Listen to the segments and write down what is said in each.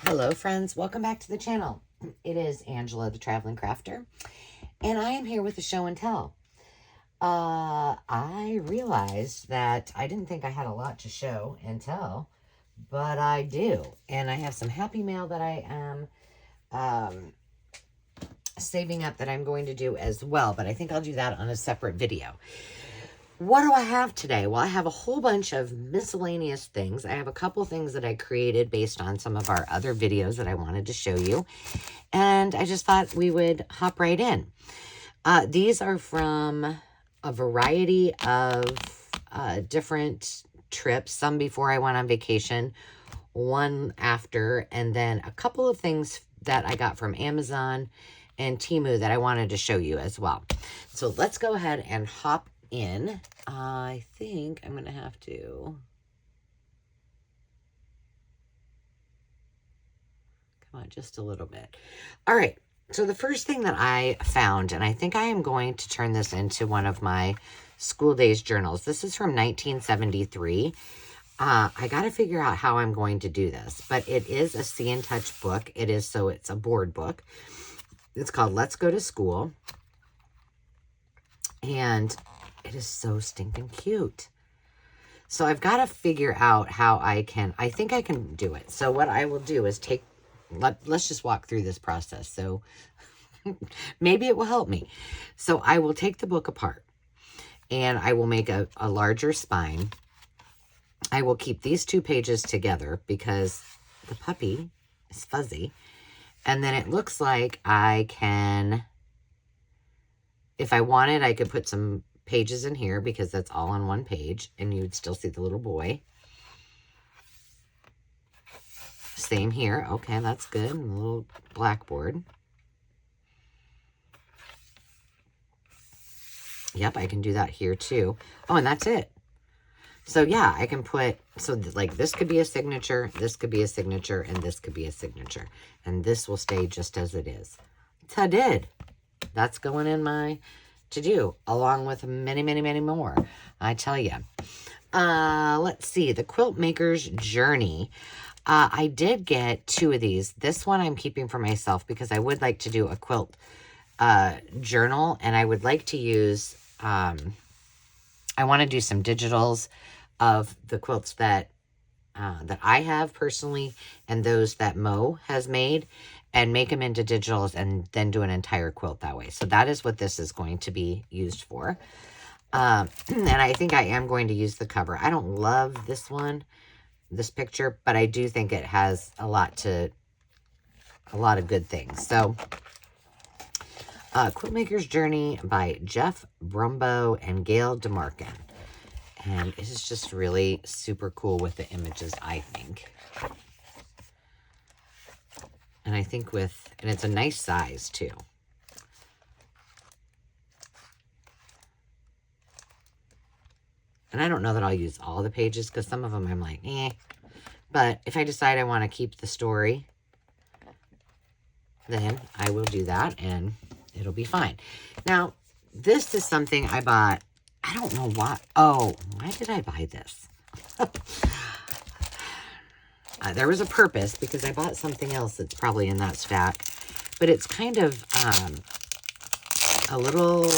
Hello friends, welcome back to the channel. It is Angela the Traveling Crafter, and I am here with a show and tell. I realized that I didn't think I had a lot to show and tell, but I do. And I have some happy mail that I am saving up that I'm going to do as well, but I think I'll do that on a separate video. What do I have today? Well, I have a whole bunch of miscellaneous things. I have a couple things that I created based on some of our other videos that I wanted to show you. And I just thought we would hop right in. These are from a variety of different trips. Some before I went on vacation, one after, and then a couple of things that I got from Amazon and Temu that I wanted to show you as well. So let's go ahead and hop in. I think I'm going to have to come on just a little bit. All right. So the first thing that I found, and I think I am going to turn this into one of my school days journals. This is from 1973. I got to figure out how I'm going to do this, but it is a See and Touch book. It's a board book. It's called Let's Go to School. And it is so stinking cute. So I've got to figure out how I think I can do it. So what I will do is let's just walk through this process. So maybe it will help me. So I will take the book apart and I will make a larger spine. I will keep these two pages together because the puppy is fuzzy. And then it looks like I can, if I wanted, I could put some pages in here because that's all on one page and you would still see the little boy. Same here. Okay, that's good. And a little blackboard. Yep, I can do that here too. Oh, and that's it. So yeah, I can put, so like this could be a signature, this could be a signature, and this could be a signature. And this will stay just as it is. Ta-did. That's going in my to do, along with many, many, many more, I tell you. Let's see, the Quilt Maker's Journey. I did get two of these. This one I'm keeping for myself because I would like to do a quilt journal, and I would like to use, I want to do some digitals of the quilts that I have personally and those that Mo has made, and make them into digitals and then do an entire quilt that way. So that is what this is going to be used for. And I think I am going to use the cover. I don't love this one, this picture, but I do think it has a lot of good things. So Quilt Maker's Journey by Jeff Brumbo and Gail DeMarkin. And it is just really super cool with the images, I think. And I think and it's a nice size too. And I don't know that I'll use all the pages because some of them I'm like, eh. But if I decide I want to keep the story, then I will do that and it'll be fine. Now, this is something I bought. I don't know why. Oh, why did I buy this? There was a purpose because I bought something else that's probably in that stack. But it's kind of a little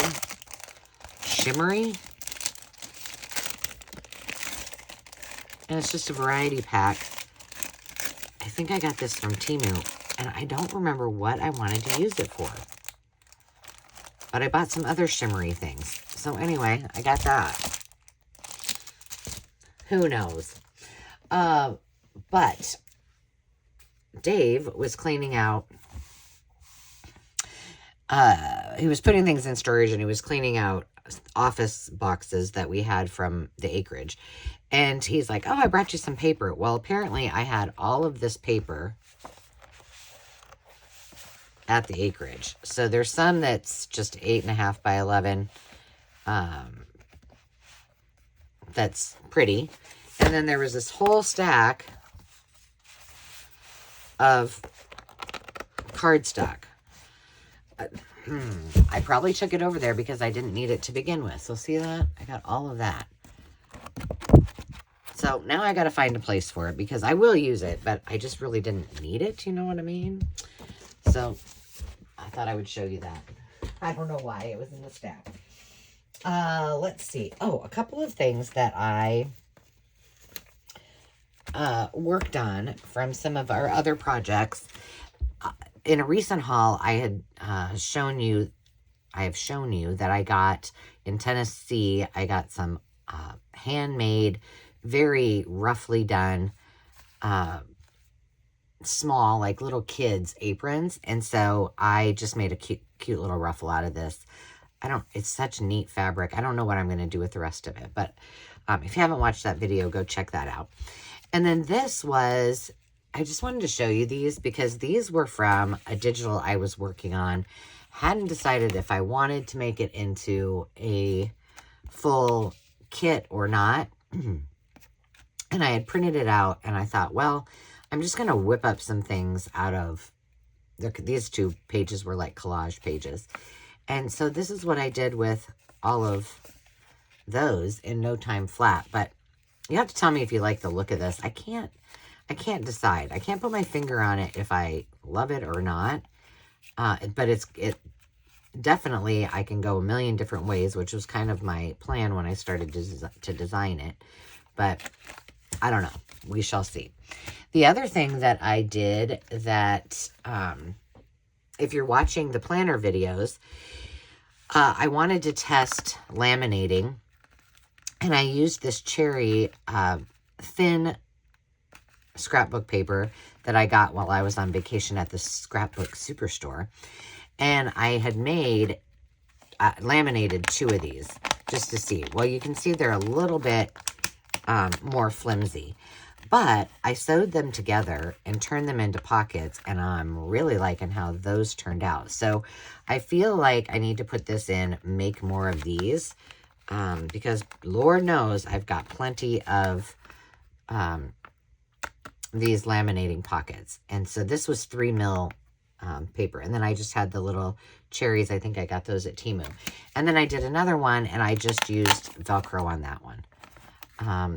shimmery. And it's just a variety pack. I think I got this from Temu. And I don't remember what I wanted to use it for. But I bought some other shimmery things. So anyway, I got that. Who knows? But Dave was cleaning out. He was putting things in storage and he was cleaning out office boxes that we had from the acreage. And he's like, oh, I brought you some paper. Well, apparently I had all of this paper at the acreage. So there's some that's just 8.5 by 11. That's pretty. And then there was this whole stack of cardstock. I probably took it over there because I didn't need it to begin with. So see that? I got all of that. So So now I got to find a place for it because I will use it, but I just really didn't need it. You know what I mean? So I thought I would show you that. I don't know why it was in the stack. Let's see. Oh, a couple of things that I worked on from some of our other projects. In a recent haul, I had shown you that I got in Tennessee, I got some handmade, very roughly done, small, like little kids' aprons. And so I just made a cute little ruffle out of this. It's such neat fabric. I don't know what I'm going to do with the rest of it, but if you haven't watched that video, go check that out. And then this was, I just wanted to show you these because these were from a digital I was working on. Hadn't decided if I wanted to make it into a full kit or not. And I had printed it out and I thought, well, I'm just going to whip up some things out of, these 2 pages were like collage pages. And so this is what I did with all of those in no time flat. But you have to tell me if you like the look of this. I can't decide. I can't put my finger on it if I love it or not. But it definitely, I can go a million different ways, which was kind of my plan when I started to design it. But I don't know. We shall see. The other thing that I did that, if you're watching the planner videos, I wanted to test laminating, and I used this cherry thin scrapbook paper that I got while I was on vacation at the Scrapbook Superstore. And I had laminated 2 of these just to see. Well, you can see they're a little bit more flimsy. But I sewed them together and turned them into pockets, and I'm really liking how those turned out. So I feel like I need to put this in, make more of these, because Lord knows I've got plenty of these laminating pockets. And so this was 3 mil paper. And then I just had the little cherries. I think I got those at Temu. And then I did another one, and I just used Velcro on that one.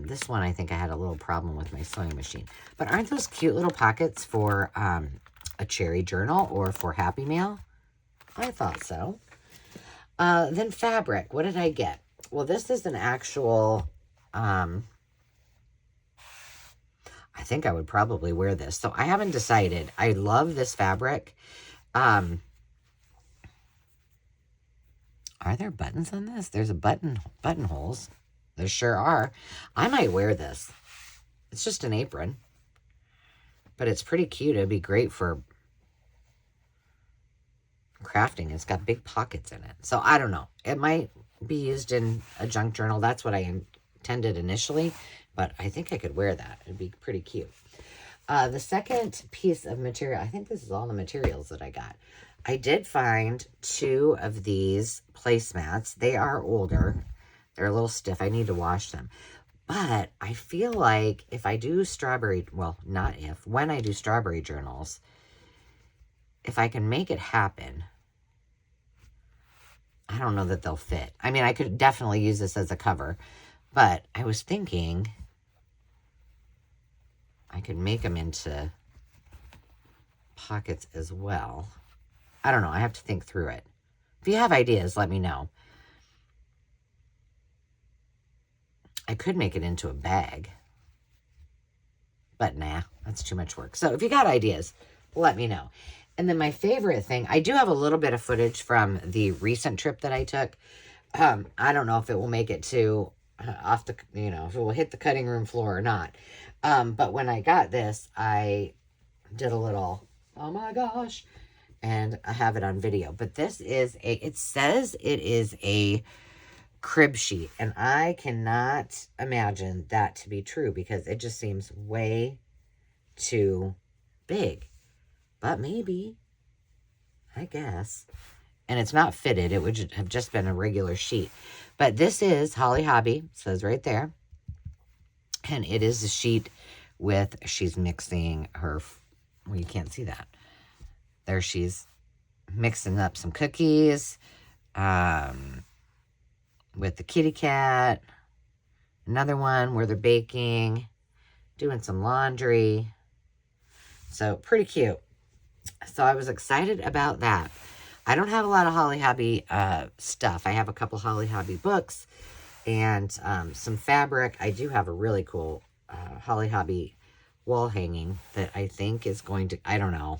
This one, I think I had a little problem with my sewing machine. But aren't those cute little pockets for a cherry journal or for Happy Mail? I thought so. Then fabric. What did I get? Well, this is an actual... I think I would probably wear this. So I haven't decided. I love this fabric. Are there buttons on this? There's a buttonholes. There sure are. I might wear this. It's just an apron. But it's pretty cute. It'd be great for crafting. It's got big pockets in it. So I don't know. It might be used in a junk journal. That's what I intended initially. But I think I could wear that. It'd be pretty cute. The second piece of material, I think this is all the materials that I got. I did find 2 of these placemats. They are older. They're a little stiff. I need to wash them. But I feel like if I do strawberry, well, not if, when I do strawberry journals, if I can make it happen, I don't know that they'll fit. I mean, I could definitely use this as a cover, but I was thinking I could make them into pockets as well. I don't know. I have to think through it. If you have ideas, let me know. I could make it into a bag. But nah, that's too much work. So if you got ideas, let me know. And then my favorite thing, I do have a little bit of footage from the recent trip that I took. I don't know if it will make it to off the, if it will hit the cutting room floor or not. But when I got this, I did a little, oh my gosh, and I have it on video. But this is it says it is a crib sheet, and I cannot imagine that to be true because it just seems way too big. But maybe, I guess. And it's not fitted. It would have just been a regular sheet. But this is Holly Hobby. It says right there. And it is a sheet with, she's mixing her, well, you can't see that. There she's mixing up some cookies with the kitty cat. Another one where they're baking, doing some laundry. So pretty cute. So I was excited about that. I don't have a lot of Holly Hobby stuff. I have a couple Holly Hobby books and some fabric. I do have a really cool Holly Hobby wall hanging that I think is going to, I don't know.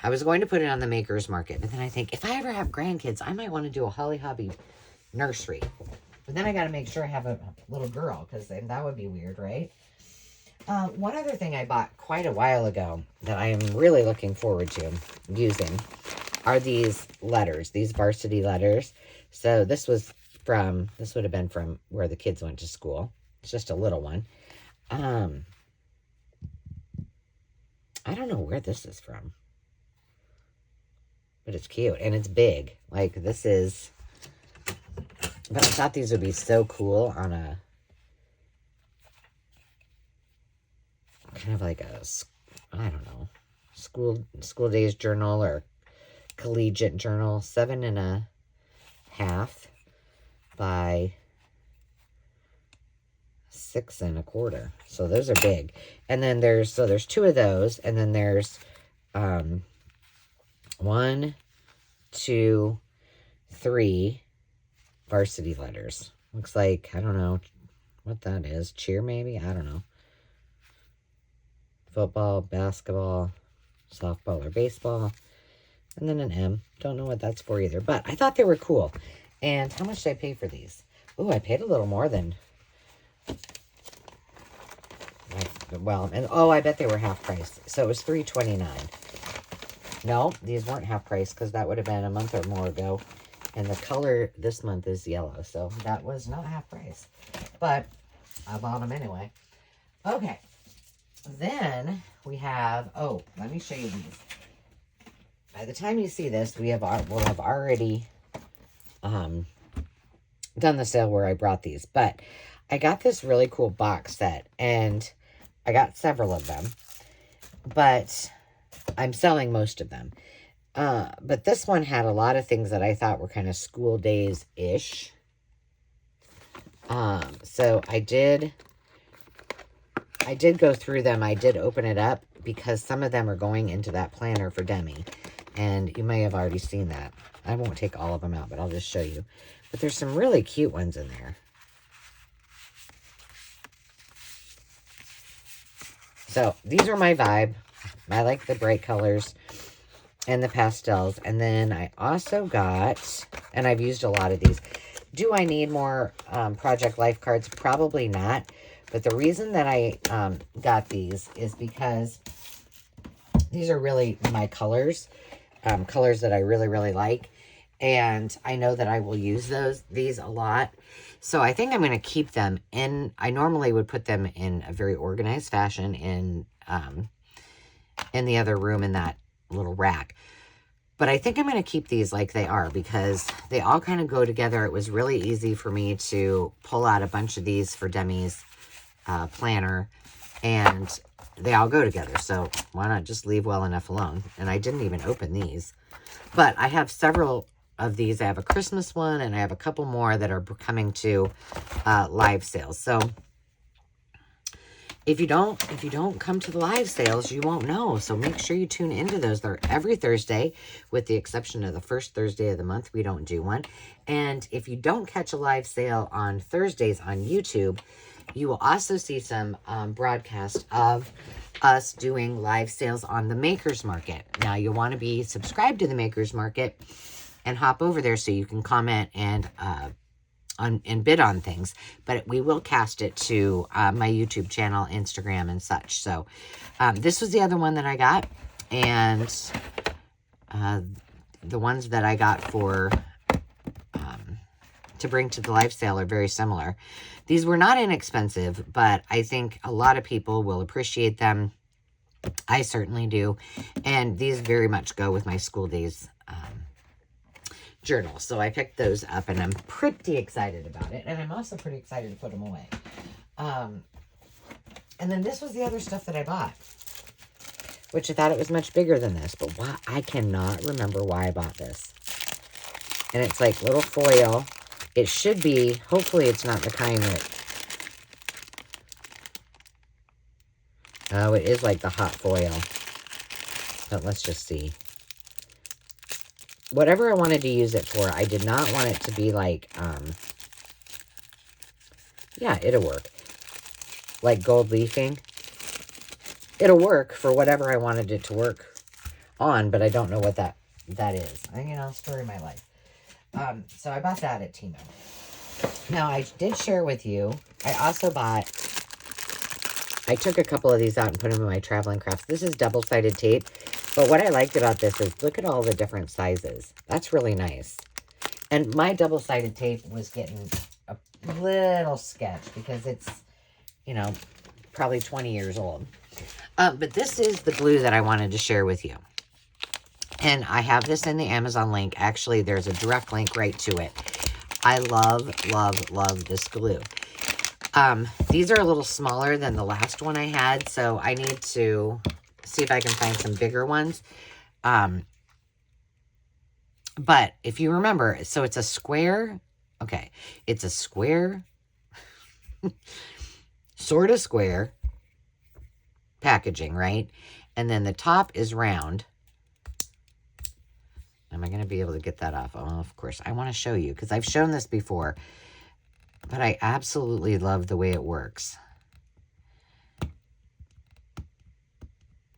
I was going to put it on the Maker's Market, but then I think if I ever have grandkids, I might want to do a Holly Hobby nursery. But then I got to make sure I have a little girl, because that would be weird, right? One other thing I bought quite a while ago that I am really looking forward to using are these letters, these varsity letters. So this would have been from where the kids went to school. It's just a little one. I don't know where this is from, but it's cute and it's big. Like this is, but I thought these would be so cool on a kind of like a, I don't know, school days journal or collegiate journal, 7.5 by 6.25. So those are big. And then there's 2 of those, and then there's 1, 2, 3 varsity letters. Looks like, I don't know what that is. Cheer maybe? I don't know. Football, basketball, softball, or baseball. And then an M. Don't know what that's for either. But I thought they were cool. And how much did I pay for these? Oh, I paid a little more than... Well, and oh, I bet they were half price. So it was $3.29. No, these weren't half price because that would have been a month or more ago. And the color this month is yellow. So that was not half price. But I bought them anyway. Okay. Then we have, oh, let me show you these. By the time you see this, we'll have already done the sale where I brought these. But I got this really cool box set, and I got several of them. But I'm selling most of them. But this one had a lot of things that I thought were kind of school days-ish. So I did go through them. I did open it up because some of them are going into that planner for Demi. And you may have already seen that. I won't take all of them out, but I'll just show you. But there's some really cute ones in there. So these are my vibe. I like the bright colors and the pastels. And then I also got, and I've used a lot of these. Do I need more Project Life cards? Probably not. But the reason that I got these is because these are really my colors. Colors that I really, really like. And I know that I will use these a lot. So I think I'm going to keep them in. I normally would put them in a very organized fashion in the other room in that little rack. But I think I'm going to keep these like they are because they all kind of go together. It was really easy for me to pull out a bunch of these for Demi's planner, and they all go together. So why not just leave well enough alone? And I didn't even open these. But I have several of these. I have a Christmas one, and I have a couple more that are coming to live sales. So if you don't come to the live sales, you won't know. So make sure you tune into those. They're every Thursday, with the exception of the first Thursday of the month. We don't do one. And if you don't catch a live sale on Thursdays on YouTube, you will also see some broadcast of us doing live sales on the Maker's Market. Now, you'll want to be subscribed to the Maker's Market and hop over there so you can comment and bid on things. But we will cast it to my YouTube channel, Instagram, and such. So this was the other one that I got. And the ones that I got for to bring to the live sale are very similar. These were not inexpensive, but I think a lot of people will appreciate them. I certainly do. And these very much go with my school days journal. So I picked those up, and I'm pretty excited about it. And I'm also pretty excited to put them away. And then this was the other stuff that I bought, which I thought it was much bigger than this. But why, I cannot remember why I bought this. And it's like little foil. It should be, hopefully it's not the kind that, oh, it is like the hot foil. But let's just see. Whatever I wanted to use it for, I did not want it to be like, yeah, it'll work. Like gold leafing. It'll work for whatever I wanted it to work on, but I don't know what that is. You know, story of my life. So I bought that at Timo. Now, I did share with you, I also bought, I took a couple of these out and put them in my traveling crafts. This is double-sided tape. But what I liked about this is, look at all the different sizes. That's really nice. And my double-sided tape was getting a little sketch because it's, you know, probably 20 years old. But this is the glue that I wanted to share with you. And I have this in the Amazon link. Actually, there's a direct link right to it. I love, love, love this glue. These are a little smaller than the last one I had, so I need to see if I can find some bigger ones. But if you remember, so it's a square, okay, it's a square, sort of square packaging, right? And then the top is round. Am I going to be able to get that off? Oh, of course. I want to show you because I've shown this before, but I absolutely love the way it works.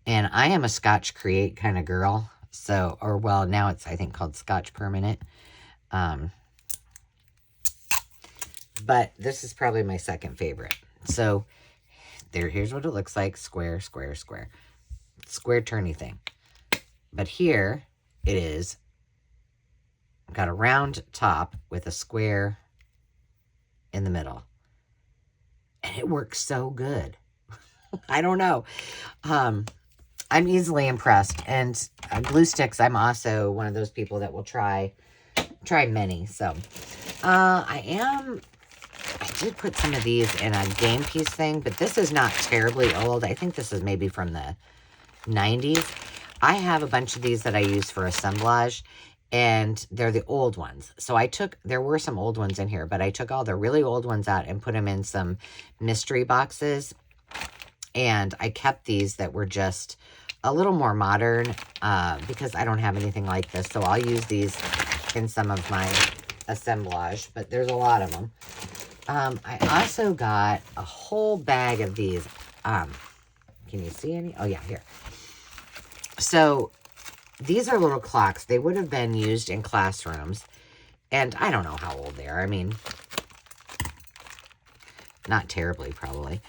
And I am a Scotch Create kind of girl. So, or well, now it's, I think, called Scotch Permanent. But this is probably my second favorite. So, here's what it looks like. Square, square, square. Square turny thing. But here it is. Got a round top with a square in the middle. And it works so good. I don't know. I'm easily impressed. And glue sticks, I'm also one of those people that will try many. So, I did put some of these in a game piece thing, but this is not terribly old. I think this is maybe from the 90s. I have a bunch of these that I use for assemblage, and they're the old ones. So there were some old ones in here, but I took all the really old ones out and put them in some mystery boxes. And I kept these that were just a little more modern because I don't have anything like this. So I'll use these in some of my assemblage, but there's a lot of them. I also got a whole bag of these. Can you see any? Oh, yeah, here. So these are little clocks. They would have been used in classrooms. And I don't know how old they are. I mean, not terribly, probably.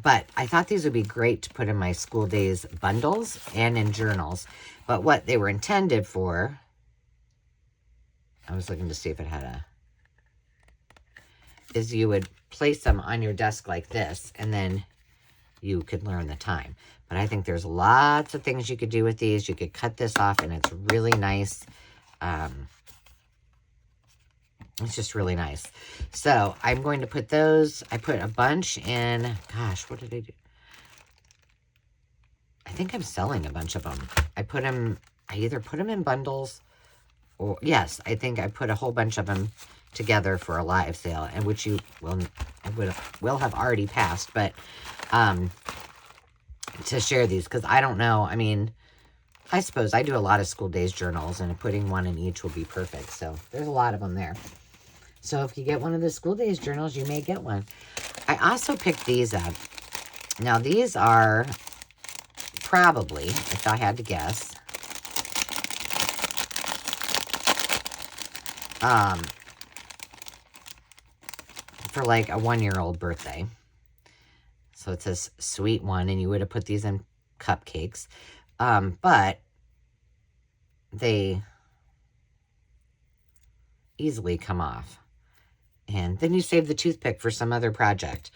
But I thought these would be great to put in my school days bundles and in journals. But what they were intended for, I was looking to see if it had is you would place them on your desk like this, and then you could learn the time. But I think there's lots of things you could do with these. You could cut this off, and it's really nice. It's just really nice. So I'm going to put those. I put a bunch in. Gosh, what did I do? I think I'm selling a bunch of them. I either put them in bundles, or yes, I think I put a whole bunch of them together for a live sale, and which you will have already passed, but to share these, because I don't know. I mean, I suppose I do a lot of school days journals, and putting one in each will be perfect. So there's a lot of them there. So if you get one of the school days journals, you may get one. I also picked these up. Now these are probably, if I had to guess, for like a 1-year-old birthday. So it says sweet one, and you would have put these in cupcakes. But they easily come off. And then you save the toothpick for some other project.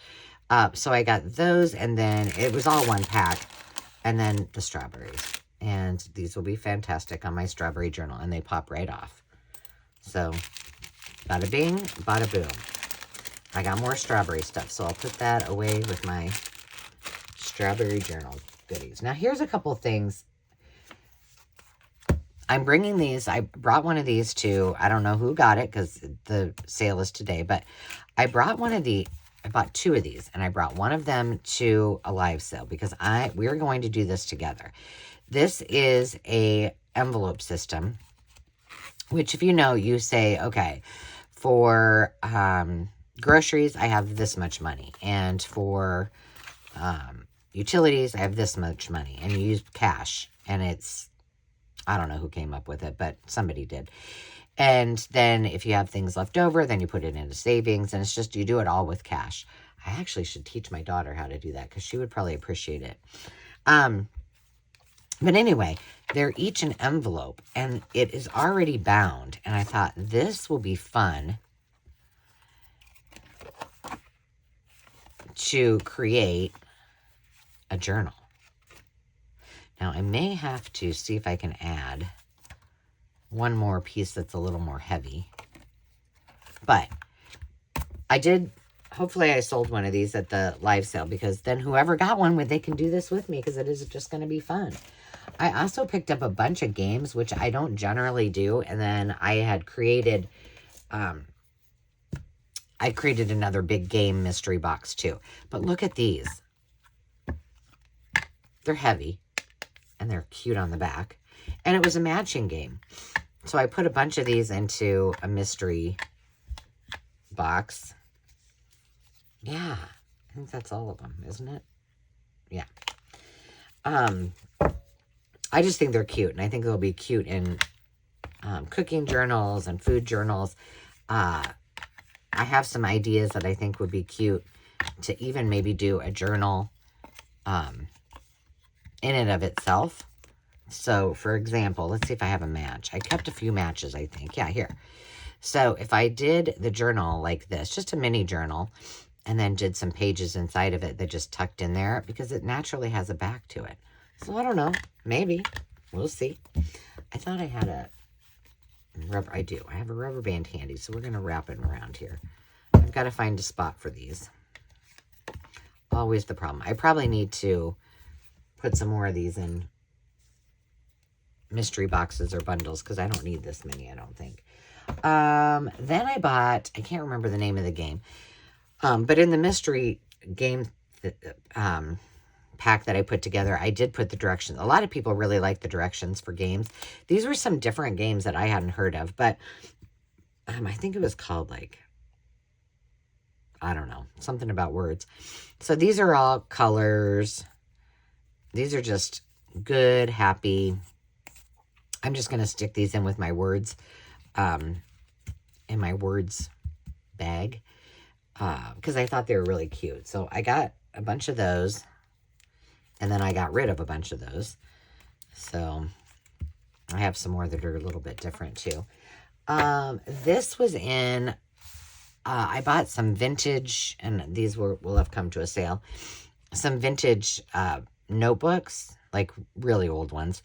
So I got those, and then it was all one pack. And then the strawberries. And these will be fantastic on my strawberry journal, and they pop right off. So, bada bing, bada boom. I got more strawberry stuff, so I'll put that away with my strawberry journal goodies. Now, here's a couple things. I'm bringing these. I brought one of these to, I don't know who got it because the sale is today, but I brought I bought 2 of these, and I brought one of them to a live sale because we're going to do this together. This is a envelope system, which if you know, you say, okay, for groceries, I have this much money, and for utilities, I have this much money, and you use cash, and it's, I don't know who came up with it, but somebody did. And then if you have things left over, then you put it into savings, and it's just, you do it all with cash. I actually should teach my daughter how to do that because she would probably appreciate it. But anyway, they're each an envelope, and it is already bound, and I thought this will be fun to create a journal. Now, I may have to see if I can add one more piece that's a little more heavy. But I did, hopefully I sold one of these at the live sale, because then whoever got one, they can do this with me, because it is just going to be fun. I also picked up a bunch of games, which I don't generally do. And then I had created, I created another big game mystery box too. But look at these. They're heavy. And they're cute on the back. And it was a matching game. So I put a bunch of these into a mystery box. Yeah. I think that's all of them, isn't it? Yeah. I just think they're cute. And I think they'll be cute in cooking journals and food journals. I have some ideas that I think would be cute to even maybe do a journal in and of itself. So, for example, let's see if I have a match. I kept a few matches, I think. Yeah, here. So, if I did the journal like this, just a mini journal, and then did some pages inside of it that just tucked in there, because it naturally has a back to it. So, I don't know. Maybe. We'll see. I thought I had a rubber. I do. I have a rubber band handy, so we're going to wrap it around here. I've got to find a spot for these. Always the problem. I probably need to put some more of these in mystery boxes or bundles, because I don't need this many, I don't think. Then I bought, I can't remember the name of the game, but in the mystery game pack that I put together, I did put the directions. A lot of people really like the directions for games. These were some different games that I hadn't heard of, but I think it was called, like, I don't know, something about words. So these are all colors. These are just good, happy. I'm just going to stick these in with my words, in my words bag, because I thought they were really cute. So I got a bunch of those, and then I got rid of a bunch of those. So I have some more that are a little bit different too. This was in, I bought some vintage, and these will have come to a sale, some vintage notebooks, like really old ones.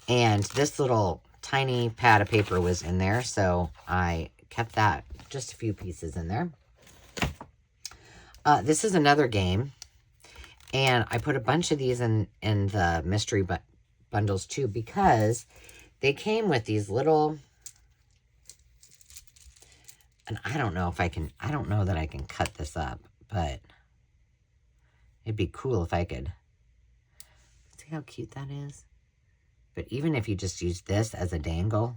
And this little tiny pad of paper was in there, so I kept that, just a few pieces in there. This is another game, and I put a bunch of these in the mystery bundles too, because they came with these little, and I don't know if I can, I don't know that I can cut this up, but it'd be cool if I could. See how cute that is? But even if you just use this as a dangle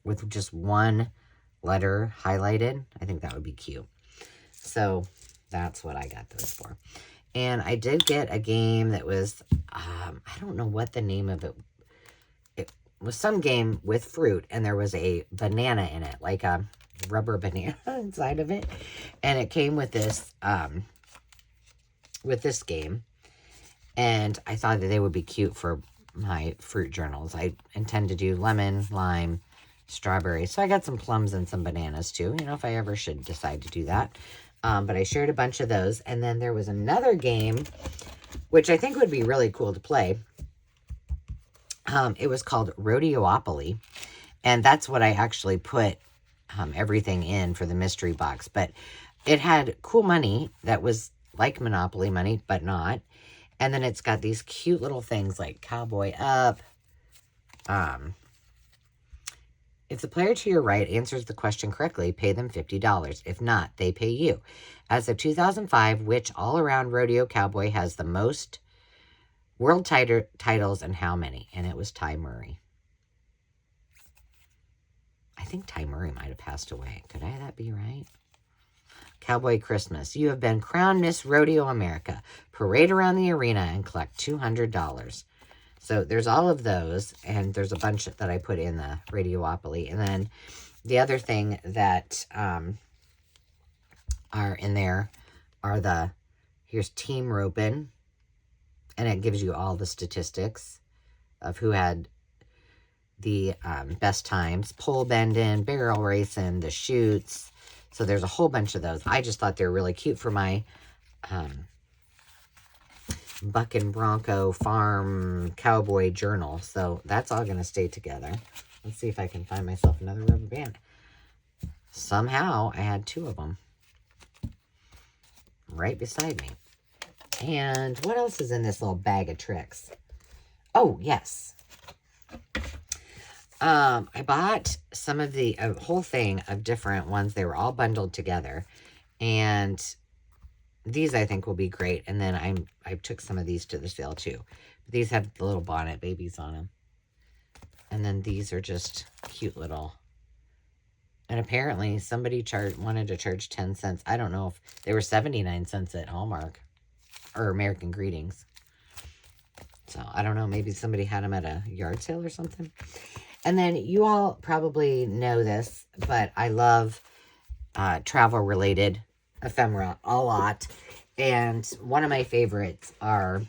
with just one letter highlighted, I think that would be cute. So that's what I got those for. And I did get a game that was, I don't know what the name of it. It was some game with fruit, and there was a banana in it, like a rubber banana inside of it. And it came with this game. And I thought that they would be cute for my fruit journals. I intend to do lemon, lime, strawberry. So I got some plums and some bananas too, you know, if I ever should decide to do that. But I shared a bunch of those. And then there was another game, which I think would be really cool to play. It was called Rodeopoly. And that's what I actually put everything in for the mystery box. But it had cool money that was like Monopoly money, but not. And then it's got these cute little things like Cowboy Up, If the player to your right answers the question correctly, pay them $50. If not, they pay you. As of 2005, which all-around rodeo cowboy has the most world titles and how many? And it was Ty Murray. I think Ty Murray might have passed away. Could that be right? Cowboy Christmas. You have been crowned Miss Rodeo America. Parade around the arena and collect $200. So there's all of those, and there's a bunch that I put in the Radiopoly. And then the other thing that are in there are here's team roping, and it gives you all the statistics of who had the best times. Pole bending, barrel racing, the chutes. So there's a whole bunch of those. I just thought they were really cute for my Buck and Bronco Farm Cowboy Journal. So that's all going to stay together. Let's see if I can find myself another rubber band. Somehow I had 2 of them right beside me. And what else is in this little bag of tricks? Oh, yes. I bought some of a whole thing of different ones. They were all bundled together. And these I think will be great. And then I took some of these to the sale too. These have the little bonnet babies on them. And then these are just cute little. And apparently somebody wanted to charge 10 cents. I don't know if they were 79 cents at Hallmark or American Greetings. So I don't know. Maybe somebody had them at a yard sale or something. And then you all probably know this, but I love travel-related ephemera a lot. And one of my favorites are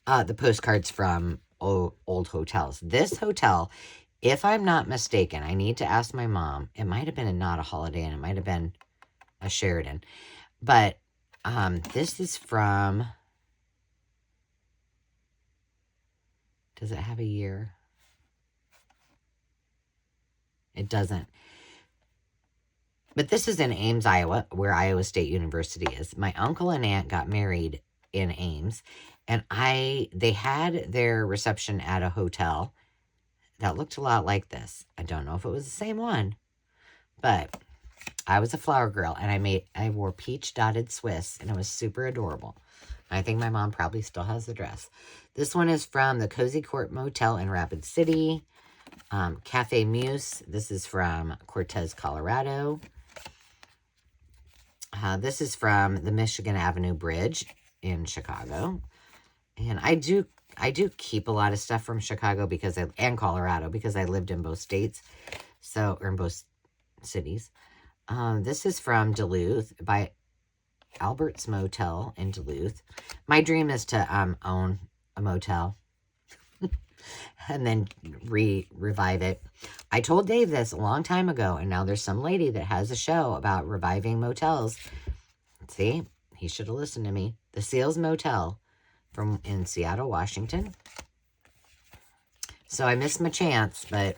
the postcards from old hotels. This hotel, if I'm not mistaken, I need to ask my mom. It might have been not a Holiday Inn. It might have been a Sheraton. But this is from... Does it have a year? It doesn't. But this is in Ames, Iowa, where Iowa State University is. My uncle and aunt got married in Ames, and they had their reception at a hotel that looked a lot like this. I don't know if it was the same one, but I was a flower girl, and I wore peach dotted Swiss, and it was super adorable. I think my mom probably still has the dress. This one is from the Cozy Court Motel in Rapid City. Cafe Muse. This is from Cortez, Colorado. This is from the Michigan Avenue Bridge in Chicago. And I do keep a lot of stuff from Chicago and Colorado because I lived in both states. Or in both cities. This is from Duluth by Albert's Motel in Duluth. My dream is to own a motel and then revive it. I told Dave this a long time ago, and now there's some lady that has a show about reviving motels. See, he should have listened to me. The Seals Motel in Seattle, Washington. So I missed my chance, but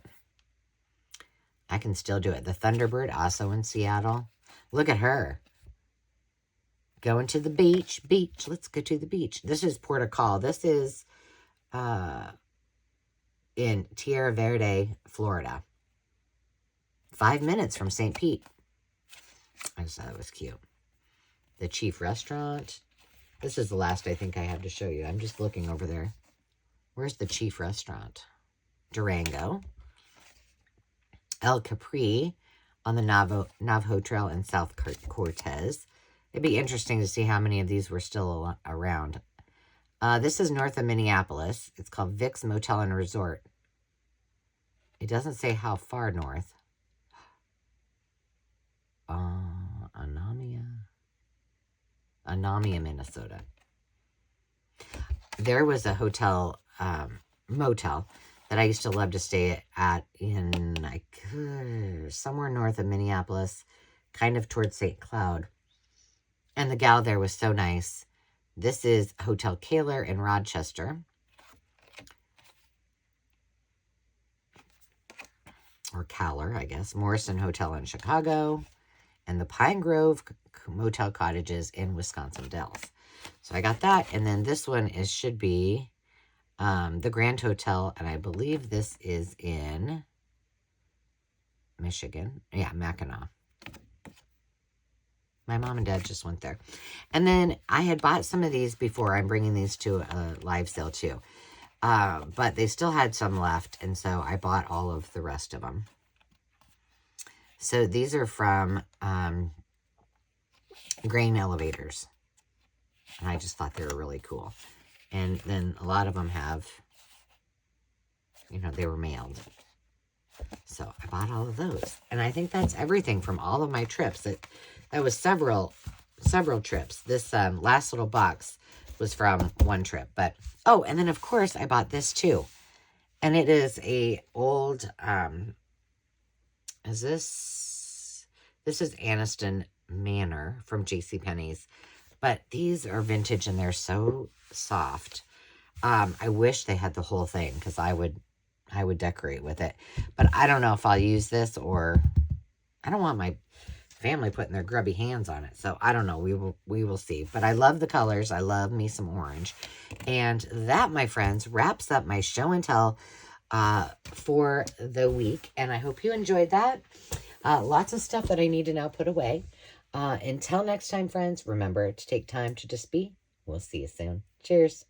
I can still do it. The Thunderbird, also in Seattle. Look at her. Going to the beach. Let's go to the beach. This is Port of Call. This is in Tierra Verde, Florida. 5 minutes from St. Pete. I just thought it was cute. The Chief Restaurant. This is the last I think I have to show you. I'm just looking over there. Where's the Chief Restaurant? Durango. El Capri on the Navajo Trail in South Cortez. It'd be interesting to see how many of these were still around. This is north of Minneapolis. It's called Vic's Motel and Resort. It doesn't say how far north. Anamia, Minnesota. There was a hotel, motel, that I used to love to stay at in somewhere north of Minneapolis, kind of towards St. Cloud. And the gal there was so nice. This is Hotel Kaler in Rochester. Or Caller, I guess. Morrison Hotel in Chicago. And the Pine Grove Motel Cottages in Wisconsin Dells. So I got that. And then this one should be the Grand Hotel. And I believe this is in Michigan. Yeah, Mackinac. My mom and dad just went there. And then I had bought some of these before. I'm bringing these to a live sale too. But they still had some left, and so I bought all of the rest of them. So these are from Grain Elevators. And I just thought they were really cool. And then a lot of them have, you know, they were mailed. So I bought all of those. And I think that's everything from all of my trips. That was several trips. This last little box was from one trip. But, oh, and then of course I bought this too. And it is a old, this is Anniston Manor from JCPenney's. But these are vintage and they're so soft. I wish they had the whole thing because I would decorate with it. But I don't know if I'll use this, or I don't want my family putting their grubby hands on it. So I don't know. We will see. But I love the colors. I love me some orange. And that, my friends, wraps up my show and tell for the week. And I hope you enjoyed that. Lots of stuff that I need to now put away. Until next time, friends, remember to take time to just be. We'll see you soon. Cheers.